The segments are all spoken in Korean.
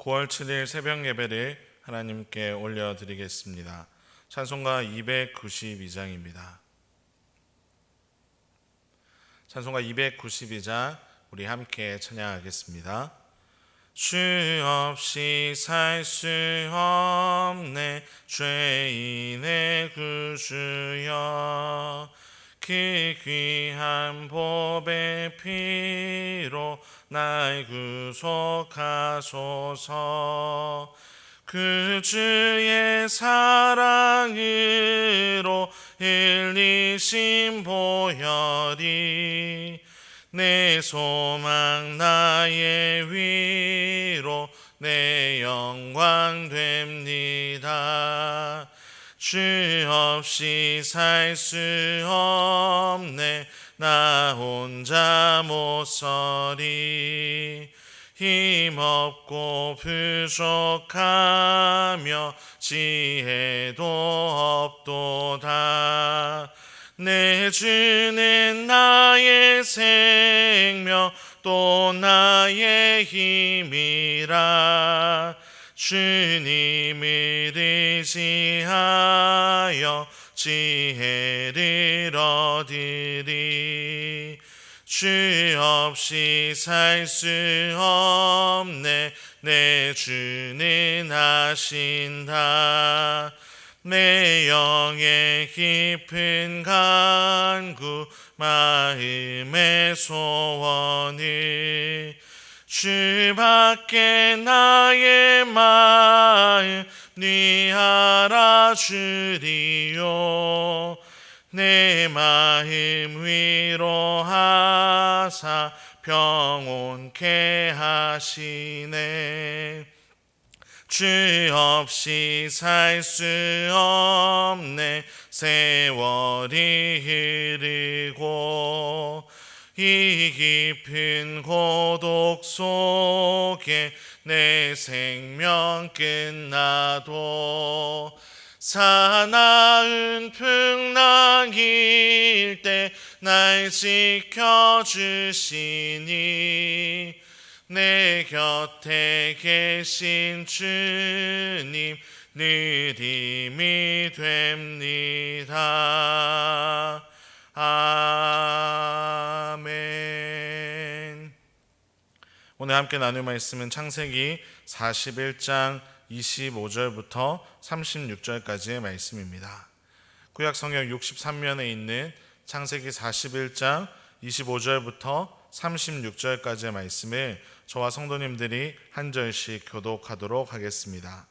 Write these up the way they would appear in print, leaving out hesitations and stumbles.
9월 7일 새벽 예배를 하나님께 올려드리겠습니다. 찬송가 292장입니다. 찬송가 292장 우리 함께 찬양하겠습니다. 주 없이 살 수 없네 죄인의 구주여, 그 귀한 보배 피로 날 구속하소서. 그 주의 사랑으로 흘리신 보혈이 내 소망 나의 위로 내 영광 됩니다. 주 없이 살 수 없네 나 혼자 못 서리. 힘없고 부족하며 지혜도 없도다. 내 주는 나의 생명 또 나의 힘이라. 주님을 의지하여 지혜를 얻으리. 주 없이 살 수 없네 내 주는 하신다. 내 영의 깊은 간구 마음의 소원을 주밖에 나의 마음 네 알아주리요. 내 마음 위로하사 평온케 하시네. 주 없이 살 수 없네 세월이 흐르고 이 깊은 고독 속에 내 생명 끝나도 사나운 풍랑일 때 날 지켜주시니 내 곁에 계신 주님 늘 힘이 됩니다. 아멘. 오늘 함께 나눌 말씀은 창세기 41장 25절부터 36절까지의 말씀입니다. 구약 성경 63면에 있는 창세기 41장 25절부터 36절까지의 말씀을 저와 성도님들이 한 절씩 교독하도록 하겠습니다.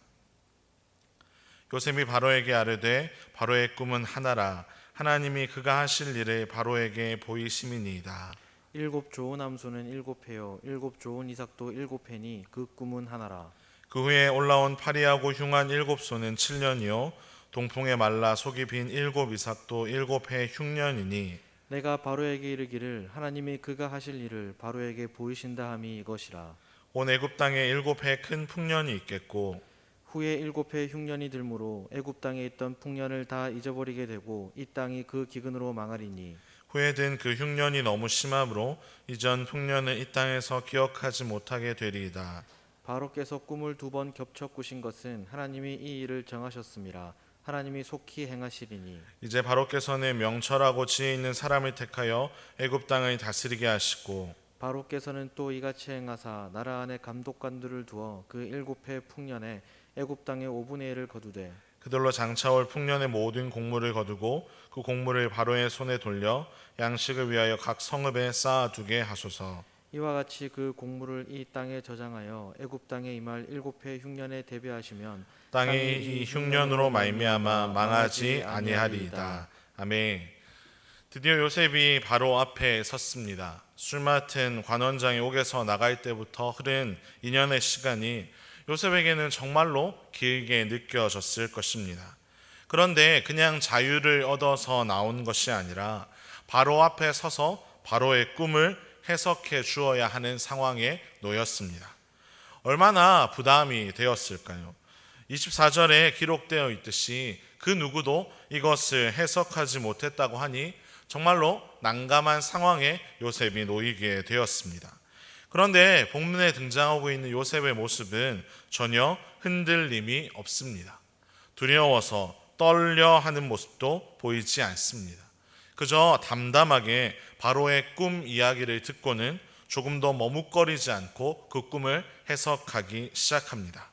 요셉이 바로에게 아뢰되 바로의 꿈은 하나라. 하나님이 그가 하실 일을 바로에게 보이심이니이다. 7 좋은 암소는 7회요 7 좋은 이삭도 7회니 그 꿈은 하나라. 그 후에 올라온 파리하고 흉한 7소는 7년이요 동풍에 말라 속이 빈 7 이삭도 7해 흉년이니 내가 바로에게 이르기를 하나님이 그가 하실 일을 바로에게 보이신다 함이 이것이라. 온 애굽 땅에 7해 큰 풍년이 있겠고 후에 7해 흉년이 들므로 애굽 땅에 있던 풍년을 다 잊어버리게 되고 이 땅이 그 기근으로 망하리니 후에 든 그 흉년이 너무 심함으로 이전 풍년을 이 땅에서 기억하지 못하게 되리이다. 바로께서 꿈을 2번 겹쳐 꾸신 것은 하나님이 이 일을 정하셨음이라. 하나님이 속히 행하시리니 이제 바로께서는 명철하고 지혜 있는 사람을 택하여 애굽 땅을 다스리게 하시고 바로께서는 또 이같이 행하사 나라 안에 감독관들을 두어 그 7해 풍년에 애굽 땅의 5분의 1을 거두되 그들로 장차올 풍년의 모든 곡물을 거두고 그 곡물을 바로의 손에 돌려 양식을 위하여 각 성읍에 쌓아두게 하소서. 이와 같이 그 곡물을 이 땅에 저장하여 애굽 땅에 임할 7해 흉년에 대비하시면 땅이 이 흉년으로 말미암아 망하지 아니하리이다. 아멘. 드디어 요셉이 바로 앞에 섰습니다. 술 맡은 관원장이 옥에서 나갈 때부터 흐른 2년의 시간이 요셉에게는 정말로 길게 느껴졌을 것입니다. 그런데 그냥 자유를 얻어서 나온 것이 아니라 바로 앞에 서서 바로의 꿈을 해석해 주어야 하는 상황에 놓였습니다. 얼마나 부담이 되었을까요? 24절에 기록되어 있듯이 그 누구도 이것을 해석하지 못했다고 하니 정말로 난감한 상황에 요셉이 놓이게 되었습니다. 그런데 본문에 등장하고 있는 요셉의 모습은 전혀 흔들림이 없습니다. 두려워서 떨려하는 모습도 보이지 않습니다. 그저 담담하게 바로의 꿈 이야기를 듣고는 조금 더 머뭇거리지 않고 그 꿈을 해석하기 시작합니다.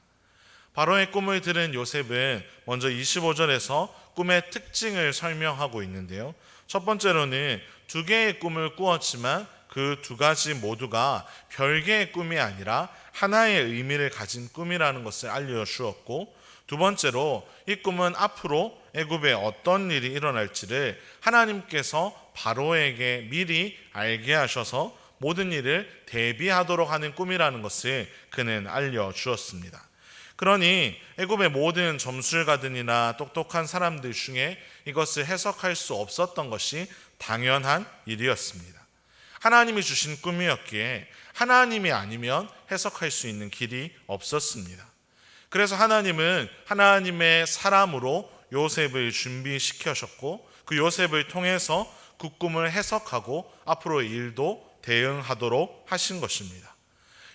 바로의 꿈을 들은 요셉은 먼저 25절에서 꿈의 특징을 설명하고 있는데요. 첫 번째로는 두 개의 꿈을 꾸었지만 그 두 가지 모두가 별개의 꿈이 아니라 하나의 의미를 가진 꿈이라는 것을 알려주었고, 두 번째로 이 꿈은 앞으로 애굽에 어떤 일이 일어날지를 하나님께서 바로에게 미리 알게 하셔서 모든 일을 대비하도록 하는 꿈이라는 것을 그는 알려주었습니다. 그러니 애굽의 모든 점술가들이나 똑똑한 사람들 중에 이것을 해석할 수 없었던 것이 당연한 일이었습니다. 하나님이 주신 꿈이었기에 하나님이 아니면 해석할 수 있는 길이 없었습니다. 그래서 하나님은 하나님의 사람으로 요셉을 준비시키셨고, 그 요셉을 통해서 그 꿈을 해석하고 앞으로의 일도 대응하도록 하신 것입니다.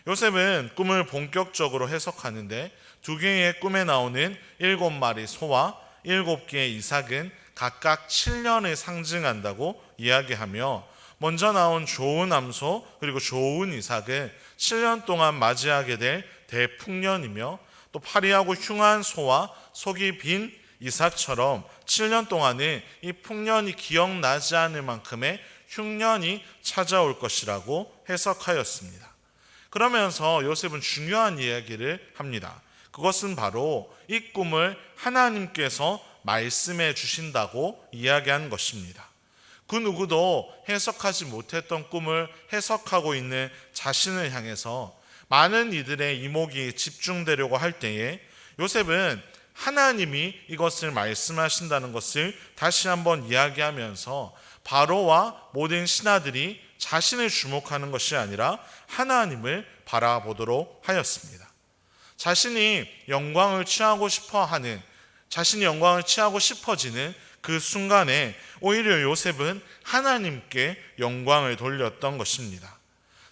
요셉은 꿈을 본격적으로 해석하는데 두 개의 꿈에 나오는 7마리 소와 7개의 이삭은 각각 7년을 상징한다고 이야기하며, 먼저 나온 좋은 암소 그리고 좋은 이삭은 7년 동안 맞이하게 될 대풍년이며, 또 파리하고 흉한 소와 속이 빈 이삭처럼 7년 동안은 이 풍년이 기억나지 않을 만큼의 흉년이 찾아올 것이라고 해석하였습니다. 그러면서 요셉은 중요한 이야기를 합니다. 그것은 바로 이 꿈을 하나님께서 말씀해 주신다고 이야기한 것입니다. 그 누구도 해석하지 못했던 꿈을 해석하고 있는 자신을 향해서 많은 이들의 이목이 집중되려고 할 때에 요셉은 하나님이 이것을 말씀하신다는 것을 다시 한번 이야기하면서 바로와 모든 신하들이 자신을 주목하는 것이 아니라 하나님을 바라보도록 하였습니다. 자신이 영광을 취하고 싶어지는 그 순간에 오히려 요셉은 하나님께 영광을 돌렸던 것입니다.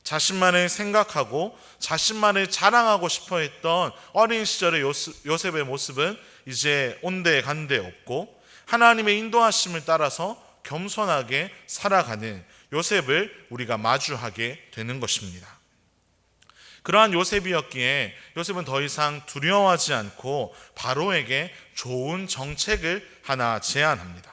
자신만을 생각하고 자신만을 자랑하고 싶어 했던 어린 시절의 요셉의 모습은 이제 온데간데 없고, 하나님의 인도하심을 따라서 겸손하게 살아가는 요셉을 우리가 마주하게 되는 것입니다. 그러한 요셉이었기에 요셉은 더 이상 두려워하지 않고 바로에게 좋은 정책을 하나 제안합니다.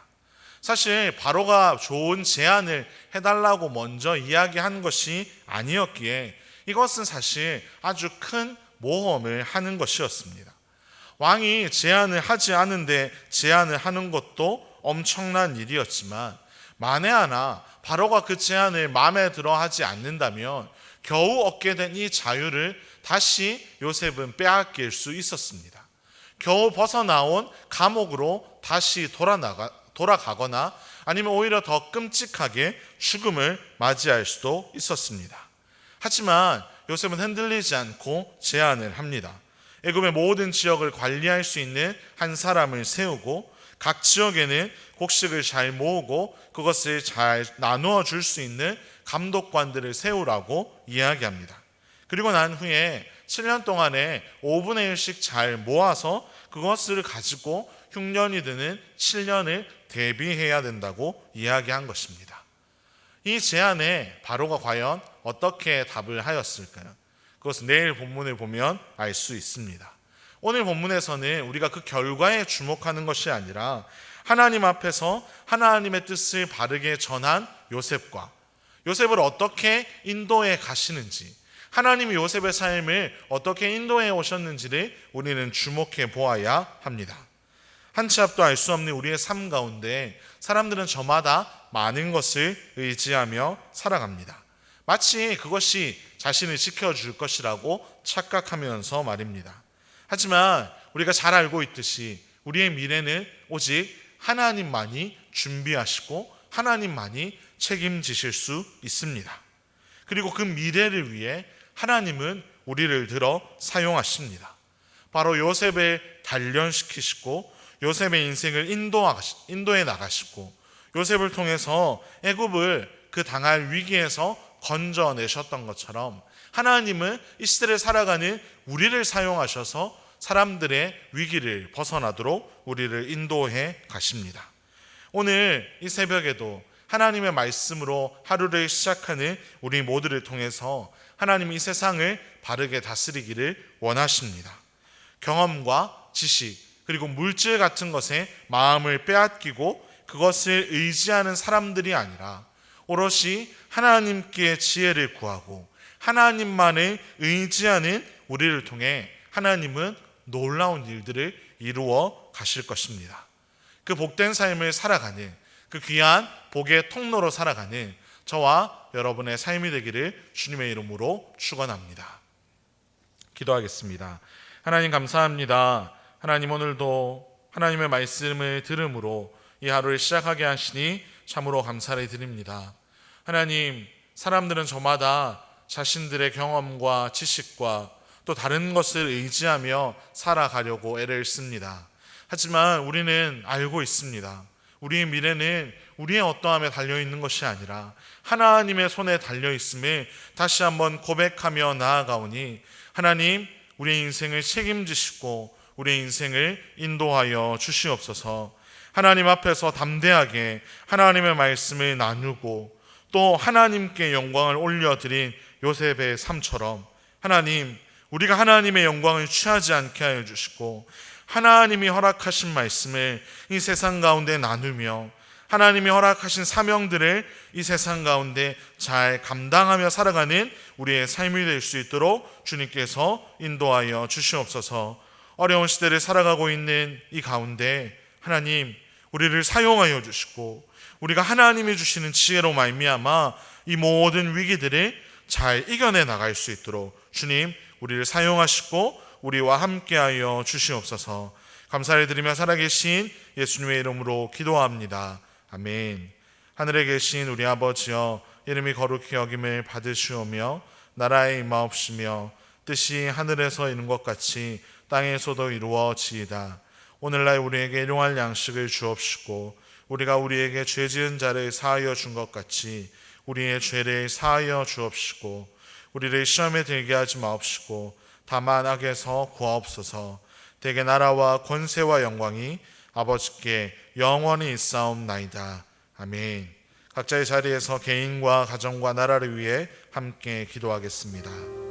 사실 바로가 좋은 제안을 해달라고 먼저 이야기한 것이 아니었기에 이것은 사실 아주 큰 모험을 하는 것이었습니다. 왕이 제안을 하지 않은데 제안을 하는 것도 엄청난 일이었지만, 만에 하나 바로가 그 제안을 마음에 들어 하지 않는다면 겨우 얻게 된 이 자유를 다시 요셉은 빼앗길 수 있었습니다. 겨우 벗어나온 감옥으로 다시 돌아가거나 아니면 오히려 더 끔찍하게 죽음을 맞이할 수도 있었습니다. 하지만 요셉은 흔들리지 않고 제안을 합니다. 애굽의 모든 지역을 관리할 수 있는 한 사람을 세우고, 각 지역에는 곡식을 잘 모으고 그것을 잘 나누어 줄 수 있는 감독관들을 세우라고 이야기합니다. 그리고 난 후에 7년 동안에 5분의 1씩 잘 모아서 그것을 가지고 흉년이 드는 7년을 대비해야 된다고 이야기한 것입니다. 이 제안에 바로가 과연 어떻게 답을 하였을까요? 그것은 내일 본문을 보면 알 수 있습니다. 오늘 본문에서는 우리가 그 결과에 주목하는 것이 아니라 하나님 앞에서 하나님의 뜻을 바르게 전한 요셉과 요셉을 어떻게 인도해 가시는지, 하나님이 요셉의 삶을 어떻게 인도해 오셨는지를 우리는 주목해 보아야 합니다. 한 치 앞도 알 수 없는 우리의 삶 가운데 사람들은 저마다 많은 것을 의지하며 살아갑니다. 마치 그것이 자신을 지켜줄 것이라고 착각하면서 말입니다. 하지만 우리가 잘 알고 있듯이 우리의 미래는 오직 하나님만이 준비하시고 하나님만이 책임지실 수 있습니다. 그리고 그 미래를 위해 하나님은 우리를 들어 사용하십니다. 바로 요셉을 단련시키시고 요셉의 인생을 인도해 나가시고 요셉을 통해서 애굽을 그 당할 위기에서 건져내셨던 것처럼 하나님은 이 시대를 살아가는 우리를 사용하셔서 사람들의 위기를 벗어나도록 우리를 인도해 가십니다. 오늘 이 새벽에도 하나님의 말씀으로 하루를 시작하는 우리 모두를 통해서 하나님이 이 세상을 바르게 다스리기를 원하십니다. 경험과 지식 그리고 물질 같은 것에 마음을 빼앗기고 그것을 의지하는 사람들이 아니라 오롯이 하나님께 지혜를 구하고 하나님만을 의지하는 우리를 통해 하나님은 놀라운 일들을 이루어 가실 것입니다. 그 복된 삶을 살아가는 그 귀한 복의 통로로 살아가는 저와 여러분의 삶이 되기를 주님의 이름으로 축원합니다. 기도하겠습니다. 하나님 감사합니다. 하나님 오늘도 하나님의 말씀을 들음으로 이 하루를 시작하게 하시니 참으로 감사를 드립니다. 하나님, 사람들은 저마다 자신들의 경험과 지식과 또 다른 것을 의지하며 살아가려고 애를 씁니다. 하지만 우리는 알고 있습니다. 우리의 미래는 우리의 어떠함에 달려있는 것이 아니라 하나님의 손에 달려있음을 다시 한번 고백하며 나아가오니 하나님, 우리의 인생을 책임지시고 우리의 인생을 인도하여 주시옵소서. 하나님 앞에서 담대하게 하나님의 말씀을 나누고 또 하나님께 영광을 올려드린 요셉의 삶처럼 하나님, 우리가 하나님의 영광을 취하지 않게 하여 주시고 하나님이 허락하신 말씀을 이 세상 가운데 나누며 하나님이 허락하신 사명들을 이 세상 가운데 잘 감당하며 살아가는 우리의 삶이 될 수 있도록 주님께서 인도하여 주시옵소서. 어려운 시대를 살아가고 있는 이 가운데 하나님, 우리를 사용하여 주시고 우리가 하나님이 주시는 지혜로 말미암아 이 모든 위기들을 잘 이겨내 나갈 수 있도록 주님, 우리를 사용하시고 우리와 함께하여 주시옵소서. 감사를 드리며 살아계신 예수님의 이름으로 기도합니다. 아멘. 하늘에 계신 우리 아버지여, 이름이 거룩히 여김을 받으시오며 나라의 임하옵시며 뜻이 하늘에서 이룬 것 같이 땅에서도 이루어지이다. 오늘날 우리에게 일용할 양식을 주옵시고 우리가 우리에게 죄 지은 자를 사하여 준 것 같이 우리의 죄를 사하여 주옵시고 우리를 시험에 들게 하지 마옵시고 다만 악에서 구하옵소서. 대개 나라와 권세와 영광이 아버지께 영원히 있사옵나이다. 아멘. 각자의 자리에서 개인과 가정과 나라를 위해 함께 기도하겠습니다.